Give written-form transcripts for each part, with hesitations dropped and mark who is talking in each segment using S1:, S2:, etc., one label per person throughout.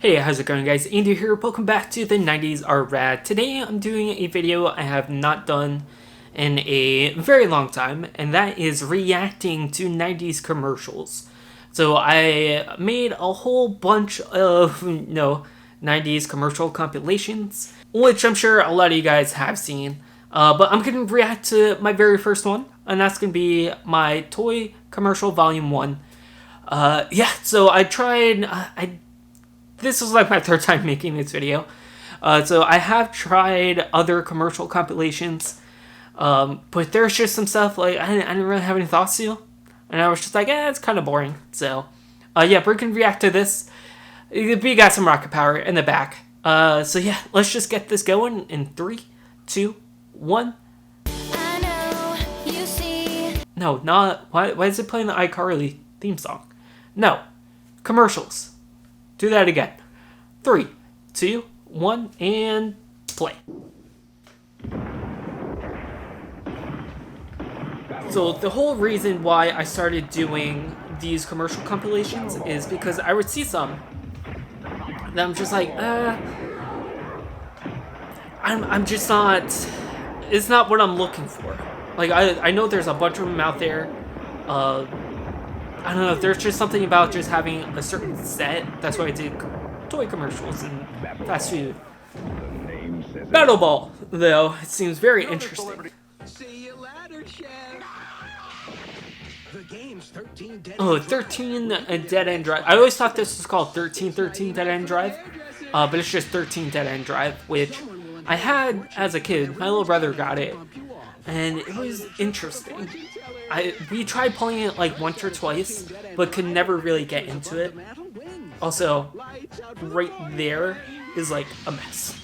S1: Hey, how's it going guys? Andy here, welcome back to the 90s are rad. Today I'm doing a video I have not done in a very long time, and that is reacting to 90s commercials. So I made a whole bunch of, 90s commercial compilations, which I'm sure a lot of you guys have seen. But I'm going to react to my very first one, and that's going to be my Toy Commercial Volume 1. So I tried, this was like my third time making this video. So I have tried other commercial compilations, but there's just some stuff like I didn't really have any thoughts to, and I was just like, it's kind of boring. So, we're gonna react to this. We got some rocket power in the back. So yeah, let's just get this going in 3, 2, 1.
S2: I know you see.
S1: No, not why is it playing the iCarly theme song? No, commercials. Do that again. 3, 2, 1, and play. So the whole reason why I started doing these commercial compilations is because I would see some that I'm just like, I'm just not, it's not what I'm looking for. Like, I know there's a bunch of them out there. I don't know, there's just something about just having a certain set. That's why I did toy commercials and fast food. Battle Ball, though, it seems very interesting.
S3: See you later, Chef. The game's 13 dead
S1: Oh, 13 Dead End Drive. I always thought this was called 1313 Dead End Drive, but it's just 13 Dead End Drive, which I had as a kid. My little brother got it, and it was interesting. We tried playing it like once or twice, but could never really get into it. Also, right there is like a mess.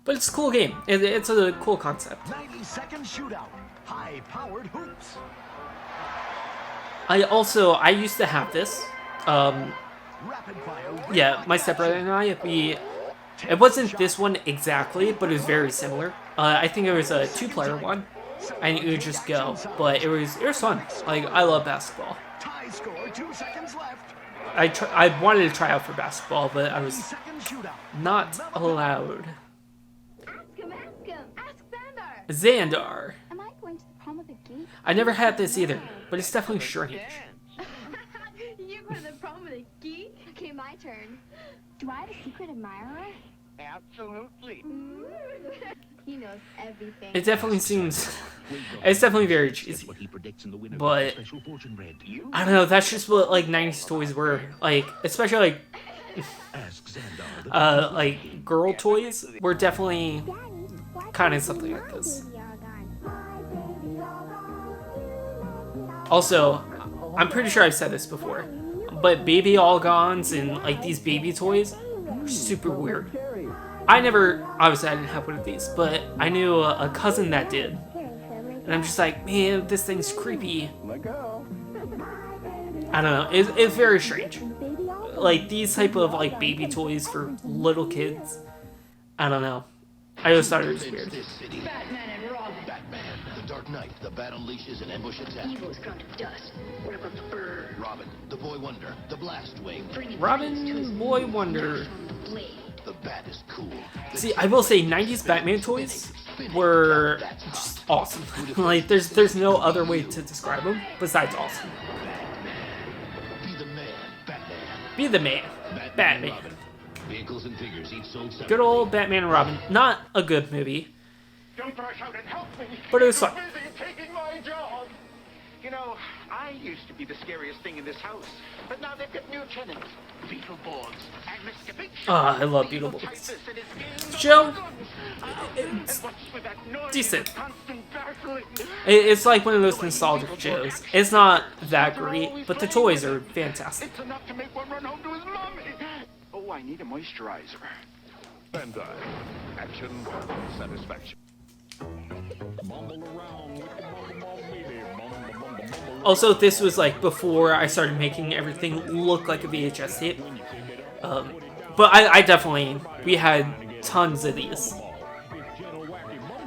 S1: But it's a cool game. It's a cool concept.
S3: 90-second shootout. High-powered hoops.
S1: I used to have this. Yeah, my stepbrother and I, it wasn't this one exactly, but it was very similar. I think it was a 2-player one, and you would just go. But it was fun. Like, I love basketball.
S3: Tie score, 2 seconds left.
S1: I wanted to try out for basketball, but I was not allowed.
S2: Ask Xander.
S1: Xandar.
S2: Am I going to the prom with a geek?
S1: I never had this either, but it's definitely strange.
S2: You go to the prom with a geek? Okay, my turn. Do I have a secret admirer?
S4: Absolutely.
S2: He knows everything.
S1: It definitely seems, it's definitely very cheesy, but I don't know, that's just what like 90s toys were, like, especially like girl toys were definitely kind of something like this. Also, I'm pretty sure I've said this before, but baby all-gons and like these baby toys are super weird. Obviously I didn't have one of these, but I knew a cousin that did. And I'm just like, man, this thing's creepy. I don't know, it's very strange. Like, these type of, like, baby toys for little kids, I don't know. I just thought it was weird.
S5: Batman and Robin.
S6: Batman, the Dark Knight, the Bat unleashes an ambush attack.
S5: Evil is ground to dust. Wrap up the bird.
S6: Robin, the Boy Wonder, the Blast Wing.
S1: Robin, Boy Wonder.
S6: The Bat is cool.
S1: See, I will say 90s Batman toys were just awesome. Like, there's no other way to describe them besides awesome.
S6: Be the man, Batman.
S1: Be the man, Batman.
S6: Vehicles and figures each sold separately.
S1: Good old Batman and Robin. Not a good movie,
S4: Don't rush out and help me.
S1: but it was fun.
S4: You're busy taking my job. You know, I used to be the scariest thing in this house, but now they've got new tenants. Beetleborgs and Mr. Big Show.
S1: I love Beetleborgs. Show, it's decent. It's like one of those nostalgic shows. It's not that great, but the toys are fantastic.
S4: It's enough to make one run home to his mommy. Oh, I need a moisturizer.
S7: Bandai. Action, satisfaction.
S1: Also, this was like before I started making everything look like a VHS tape. But I definitely, we had tons of these.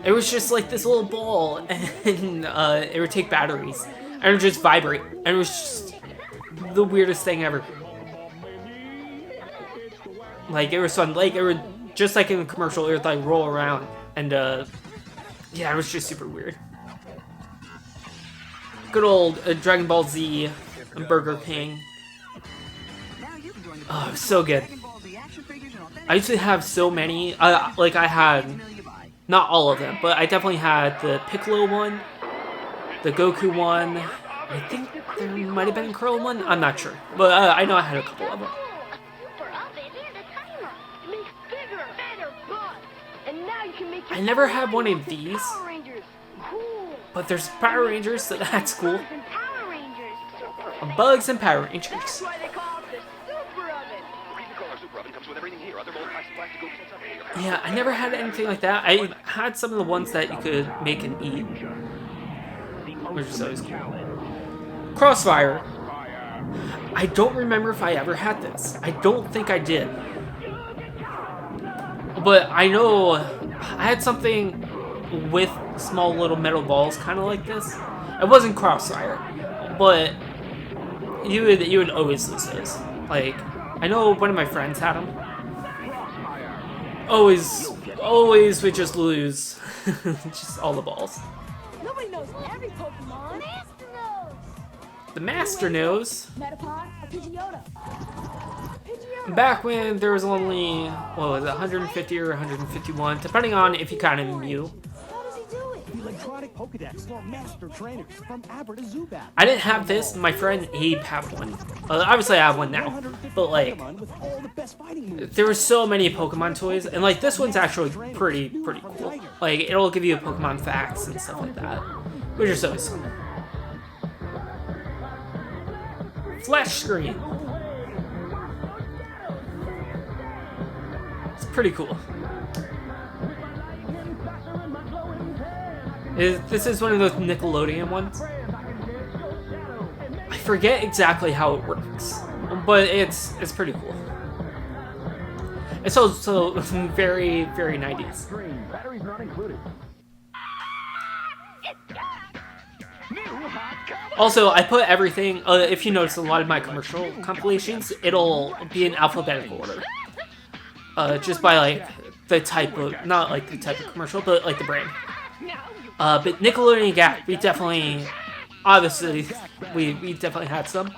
S1: It was just like this little ball, and it would take batteries, and it would just vibrate, and it was just the weirdest thing ever. Like, it was fun. Like, it was just like in the commercial, it would like roll around. And, yeah, it was just super weird. Good old Dragon Ball Z and Burger King. Oh, it was so good. I used to have so many. Like, I had, not all of them, but I definitely had the Piccolo one, the Goku one. I think there might have been a Krillin one. I'm not sure. But I know I had a couple of them. I never had one of these. But there's Power Rangers, so that's cool. Bugs and Power Rangers. Yeah, I never had anything like that. I had some of the ones that you could make and eat, which is always cool. Crossfire. I don't remember if I ever had this. I don't think I did. But I know I had something with small little metal balls, kind of like this. It wasn't Crossfire, but you would always lose those. Like, I know one of my friends had them. Always would just lose, just all the balls.
S2: Nobody knows every Pokemon. Master knows.
S1: The Master knows.
S2: Metapod or Pidgeotto.
S1: Back when there was only, what was it, 150 or 151, depending on if you counted Mew.
S2: How does he do it?
S3: The electronic Pokedex for master trainers from Aber to Zubat.
S1: I didn't have this. My friend, he had one. Obviously, I have one now. But, like, there were so many Pokemon toys. And, like, this one's actually pretty cool. Like, it'll give you Pokemon facts and stuff like that. Which is always fun. Flash screen. It's pretty cool. This is one of those Nickelodeon ones. I forget exactly how it works, but it's pretty cool. It's also very 90s.
S3: Batteries not included.
S1: Also, I put everything. If you notice, a lot of my commercial compilations, it'll be in alphabetical order. Just by like the type of, not like the type of commercial, but like the brand. But Nickelodeon Gap, we definitely, obviously, we definitely had some.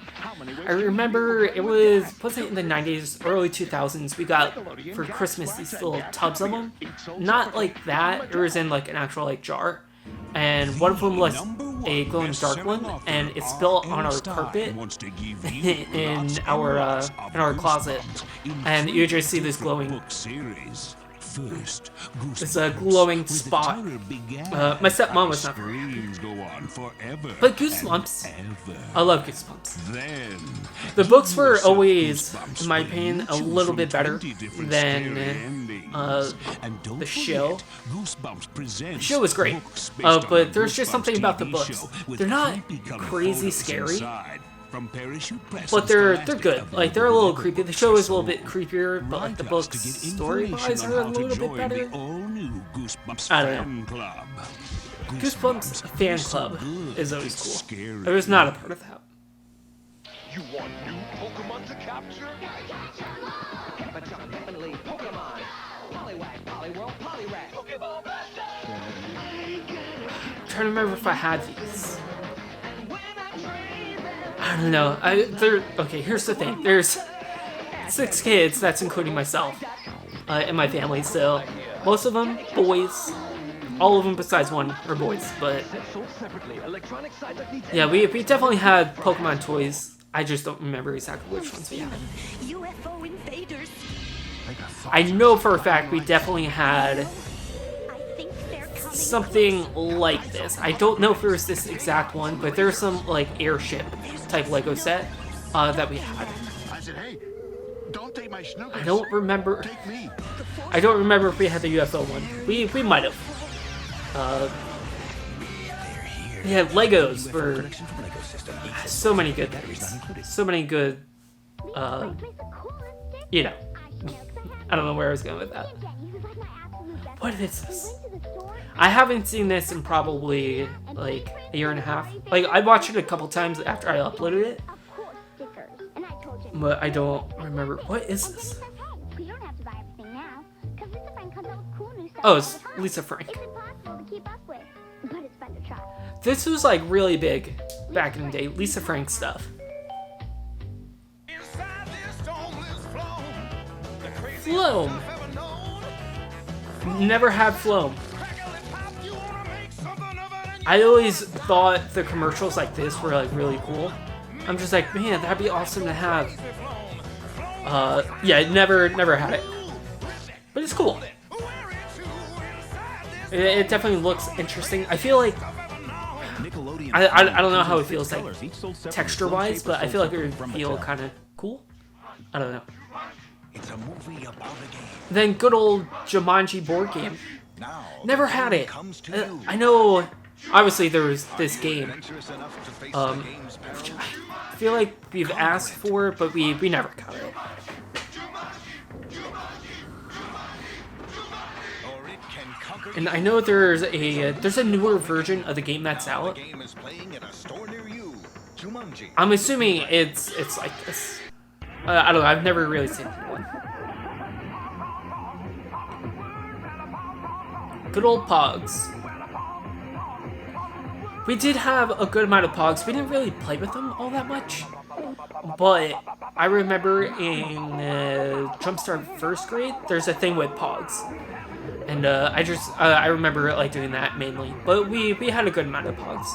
S1: I remember it wasn't in the 90s, early 2000s, we got for Christmas these little tubs of them. Not like that, it was in like an actual like jar. And one of them was a glow-in-the-dark one, and it spilled on our carpet in our closet. And you just see this glowing, this glowing spot. My stepmom was not very happy. But Goosebumps, I love Goosebumps. The books were always, in my opinion, a little bit better than the show. The show was great, but there's just something about the books. They're not crazy scary, but they're good. Like, they're a little creepy. The show is a little bit creepier, but like the books story-wise are a little bit better. I don't know. Goosebumps Fan Club is always cool. I was not a part of that.
S7: You want new Pokemon to capture?
S3: Definitely Pokemon. Poliwag, Poliwhirl, Poliwrath. Pokeball Blaster.
S1: I'm trying to remember if I had these. I don't know. Okay, here's the thing. There's 6 kids, that's including myself, in my family, so most of them boys. All of them besides one are boys, but yeah, we definitely had Pokemon toys. I just don't remember exactly which ones we had.
S5: UFO invaders.
S1: I know for a fact we definitely had something like this. I don't know if it was this exact one, but there's some like airship type Lego set that we had.
S6: I said, hey, don't take my snookers.
S1: I don't remember.
S6: Take me.
S1: I don't remember if we had the UFO one. We might have. Yeah, Legos were so many good things. So many good, you know. I don't know where I was going with that. What is this? I haven't seen this in probably like a year and a half. Like, I watched it a couple times after I uploaded it. but I don't remember. What is this?
S2: We don't have to buy everything now, because Lisa Frank comes out with cool new stuff
S1: Oh,
S2: all
S1: it's
S2: the time.
S1: Lisa Frank.
S2: It's impossible to keep up with, but it's fun to try.
S1: This was like really big back in the day. Lisa Frank stuff. Floam. Never had Floam. I always thought the commercials like this were like really cool. I'm just like, man, that'd be awesome to have. Yeah, never had it, but it's cool. It definitely looks interesting. I feel like I don't know how it feels like texture-wise, but I feel like it would feel kind of cool. I don't know.
S6: It's a movie about a game.
S1: Then good old Jumanji board game.
S6: Now,
S1: Never had it. I know, obviously there was this game. I feel like we've asked for it, but we never got it. And I know there's a newer version of the game that's out. I'm assuming it's like this. I don't know. I've never really seen one. Good old Pogs. We did have a good amount of Pogs. We didn't really play with them all that much. But I remember in Jumpstart first grade, there's a thing with Pogs. And I remember like doing that mainly. But we had a good amount of Pogs.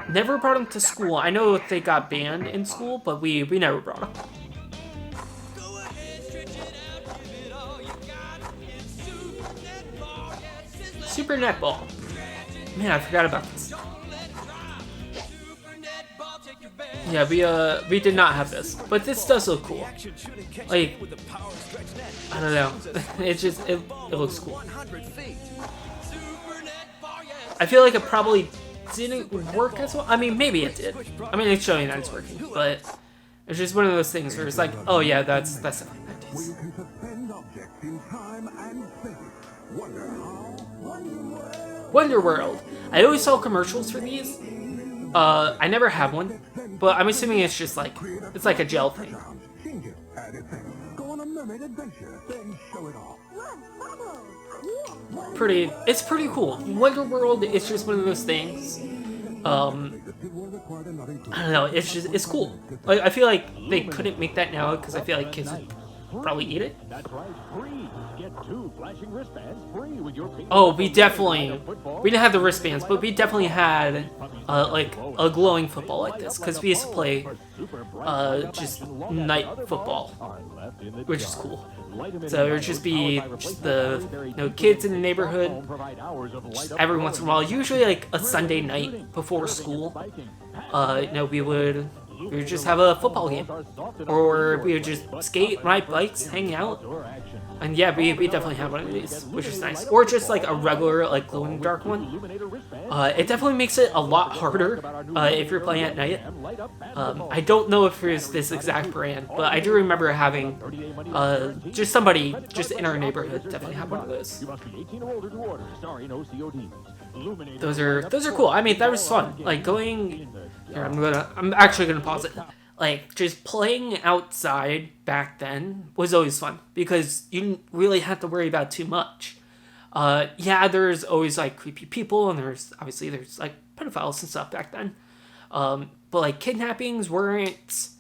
S1: Never brought them to school. I know they got banned in school, but we never brought them. Super Netball. Man, I forgot about this. Yeah, we did not have this, but this does look cool. Like, I don't know. It looks cool. I feel like it probably didn't work as well. I mean, maybe it did. I mean, it's showing that it's working, but it's just one of those things where it's like, oh yeah, that's the thing.
S8: Where you can suspend objects in time and space. Wonder how?
S1: Wonder World. I always saw commercials for these. I never have one, but I'm assuming it's just like it's like a gel thing.
S8: Change it, add a thing. Go on a mermaid adventure, then show it off.
S1: It's pretty cool. Wonder World is just one of those things. I don't know. It's cool. Like, I feel like they couldn't make that now because I feel like kids would probably eat it.
S9: That's right, free. Get 2 flashing wristbands free with your
S1: Oh, we didn't have the wristbands, but we definitely had like a glowing football like this because we used to play just night football, which is cool. So it would just be the kids in the neighborhood just every once in a while, usually like a Sunday night before school. We would just have a football game, or we would just skate, ride bikes, hang out. And yeah, we definitely have one of these, which is nice. Or just like a regular, like glow in the dark one. It definitely makes it a lot harder if you're playing at night. I don't know if it's this exact brand, but I do remember having just somebody just in our neighborhood definitely have one of those. Those are cool. I mean, that was fun. Like going here, I'm actually gonna pause it. Like, just playing outside back then was always fun because you didn't really have to worry about too much. Yeah, there's always, like, creepy people, and there's like, pedophiles and stuff back then. But, like, kidnappings weren't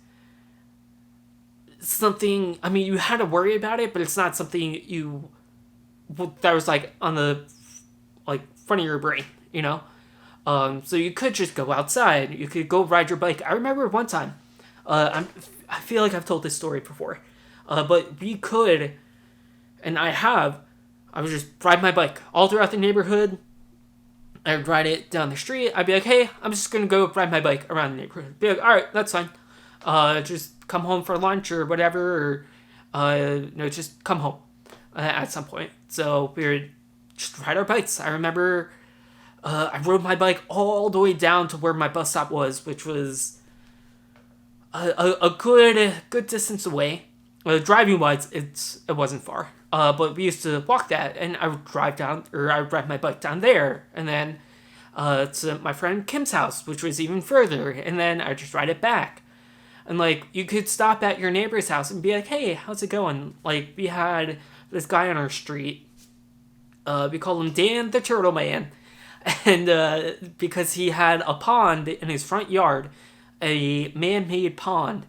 S1: something, I mean, you had to worry about it, but it's not something that was, like, on the, like, front of your brain, you know? So you could just go outside. You could go ride your bike. I remember one time, I feel like I've told this story before, but we could, and I would just ride my bike all throughout the neighborhood. I would ride it down the street. I'd be like, hey, I'm just going to go ride my bike around the neighborhood. Be like, all right, that's fine. Just come home for lunch or whatever, or, just come home at some point. So we would just ride our bikes. I remember I rode my bike all the way down to where my bus stop was, which was a good distance away. Driving wise, it wasn't far. But we used to walk that, and I would ride my bike down there, and then to my friend Kim's house, which was even further, and then I just ride it back. And, like, you could stop at your neighbor's house and be like, hey, how's it going? Like, we had this guy on our street. We called him Dan the Turtle Man. And because he had a pond in his front yard, a man-made pond.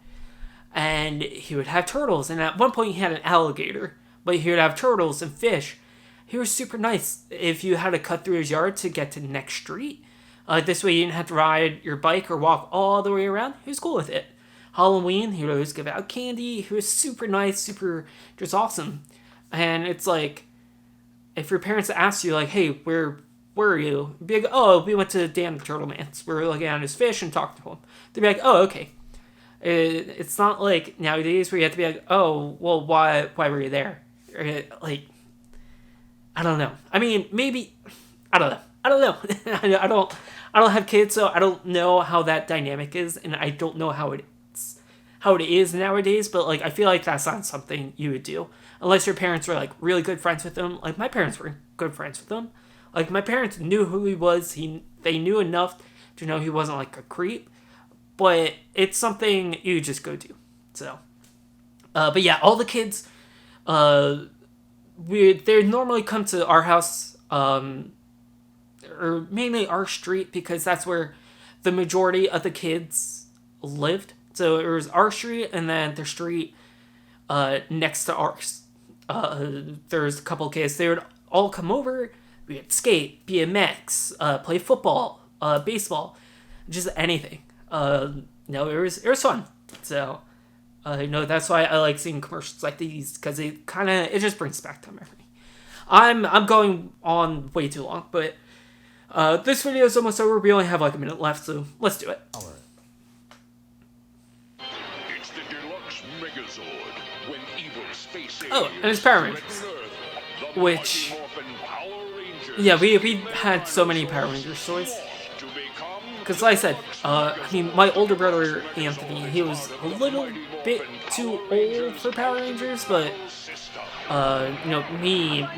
S1: And he would have turtles. And at one point he had an alligator. But he would have turtles and fish. He was super nice. If you had to cut through his yard to get to the next street, this way you didn't have to ride your bike or walk all the way around, he was cool with it. Halloween, he would always give out candy. He was super nice, super just awesome. And it's like, if your parents ask you, like, hey, where are you? You'd be like, oh, we went to Dan the Turtle Man's. We were looking at his fish and talking to him. They'd be like, oh, okay. It's not like nowadays where you have to be like, oh, well, why were you there? Like, I don't know. I mean, maybe, I don't know. I don't have kids, so I don't know how that dynamic is, and I don't know how it is nowadays, but, like, I feel like that's not something you would do. Unless your parents were, like, really good friends with him. Like, my parents were good friends with him. Like, my parents knew who he was. They knew enough to know he wasn't, like, a creep. But it's something you just go do. So, but yeah, all the kids, they normally come to our house, or mainly our street, because that's where the majority of the kids lived. So it was our street, and then the street next to ours. There's a couple of kids. They would all come over. We would skate, BMX, play football, baseball, just anything. It was fun. So, that's why I like seeing commercials like these, because it just brings back time memory. I'm going on way too long, but this video is almost over. We only have like a minute left, so let's do it.
S7: It's the deluxe Megazord when evil space
S1: Oh, and it's Power Rangers, which, yeah, we had so many Power Rangers toys. Because like I said, my older brother, Anthony, he was a little bit too old for Power Rangers, but, me, and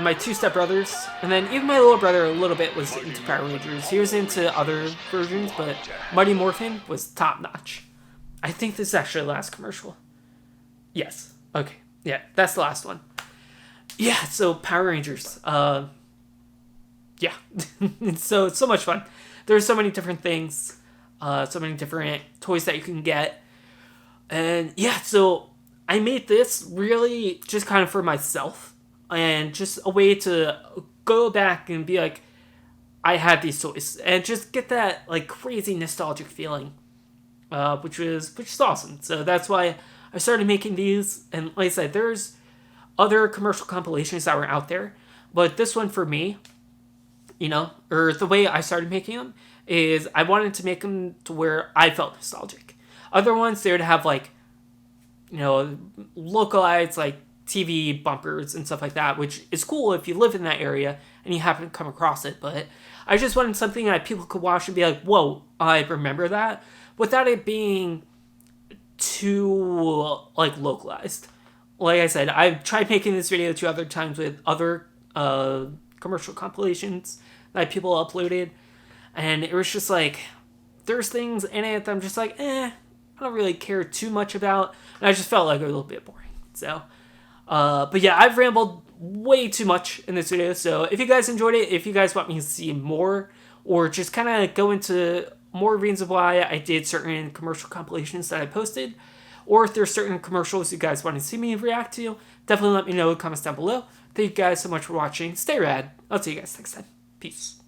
S1: my two stepbrothers, and then even my little brother a little bit was into Power Rangers. He was into other versions, but Mighty Morphin was top-notch. I think this is actually the last commercial. Yes. Okay. Yeah, that's the last one. Yeah, so Power Rangers, yeah, it's so much fun. There's so many different things, so many different toys that you can get. And yeah, so I made this really just kind of for myself, and just a way to go back and be like, I had these toys, and just get that like crazy nostalgic feeling, which is awesome. So that's why I started making these. And like I said, there's other commercial compilations that were out there, but this one for me, or the way I started making them, is I wanted to make them to where I felt nostalgic. Other ones, they would have, like, localized, like, TV bumpers and stuff like that, which is cool if you live in that area and you happen to come across it, but I just wanted something that people could watch and be like, whoa, I remember that, without it being too, like, localized. Like I said, I've tried making this video 2 other times with other, commercial compilations that people uploaded, and it was just like, there's things in it that I'm just like, I don't really care too much about, and I just felt like it was a little bit boring. So, but yeah, I've rambled way too much in this video, so if you guys enjoyed it, if you guys want me to see more, or just kind of go into more reasons why I did certain commercial compilations that I posted, or if there's certain commercials you guys want to see me react to, definitely let me know in the comments down below. Thank you guys so much for watching. Stay rad. I'll see you guys next time. Peace.